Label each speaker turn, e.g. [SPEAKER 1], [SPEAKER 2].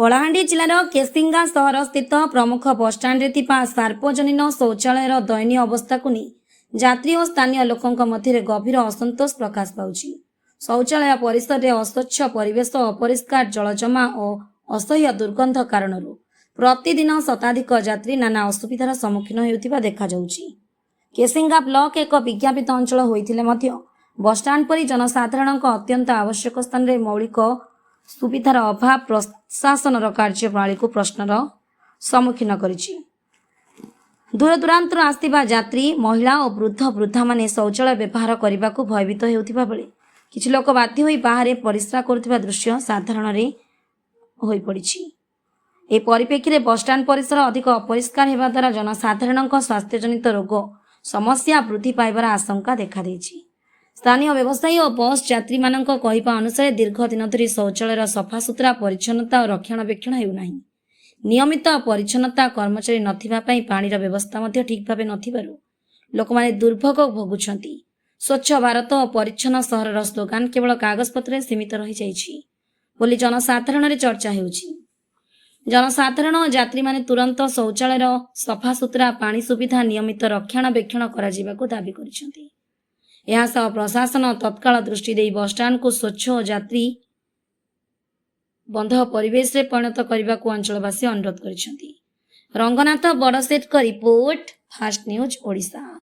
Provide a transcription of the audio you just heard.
[SPEAKER 1] कलाहांडी जिलार केसिंगा सहर स्थित प्रमुख बसस्टाण्ड सार्वजनिक शौचालय दयनीय अवस्था को नहीं यात्री और स्थानीय लोकों मध्य गभीर असंतोष प्रकाश पाउछि। शौचालय परिसर में अस्वच्छ परिवेश, अपरिष्कार जल जमा और असह्य दुर्गंध कारण प्रतिदिन शताधिक यात्री नाना असुविधार सम्मुखीन होउथिबा देखा जाउछि। केसिंगा ब्लॉक एक विज्ञापित अंचल होइथिले मध्य बसस्टाण्ड परि जनसाधारण अत्यंत आवश्यक स्थान में मौलिक सुविधार अभाव प्रशासन कार्यप्रणाली को प्रश्नर सम्मुखीन करिछि। दूर दूरांतर आसथिबा यात्री, महिला और वृद्ध वृद्धा माने शौचालय व्यवहार करने को भयभीत हेउथिबा बेले किछि लोक बाध्य होई बाहर परिस्रा करुथिबा दृश्य साधारण रे होई पड़िछि। ए परिप्रेक्षी में बसस्टाण्ड परिसर अधिक अपरिष्कार हेबा द्वारा जनसाधारण स्वास्थ्यजनित रोग समस्या वृद्धि पाइबार आशंका देखा देछि। स्थानीय व्यवसायी और बस यात्री मानक कहवा अनुसार दीर्घ दिन धरी शौचालय सफासुतरा परिच्छन्नता और रक्षणाबेक्षण हेउनाही। नियमित परिच्छन्नता कर्मचारी नथिबा पई पानीर व्यवस्था मध्य ठीक भावे नथिबारु लोकमाने दुर्भोग भोगुछंती। स्वच्छ भारत और परिच्छन्न सहरर स्लोगान केवल कागजपत्र सीमित रही जाइछि बोली जनसाधारण रे चर्चा हेउछि। जनसाधारण और यात्री माने तुरंत शौचालय सफासुतरा पानी सुविधा नियमित रक्षणाबेक्षण करा जिबाकु दाबी करिसेंती। यह सह प्रशासन तत्काल दृष्टि दे बसस्टाण्ड को स्वच्छ और यात्री बंध परिवेश रे परिणत करने को अंचलवासी अनुरोध करिसेंती। रंगनाथ बड़सेठ का रिपोर्ट, फास्ट न्यूज ओडिशा।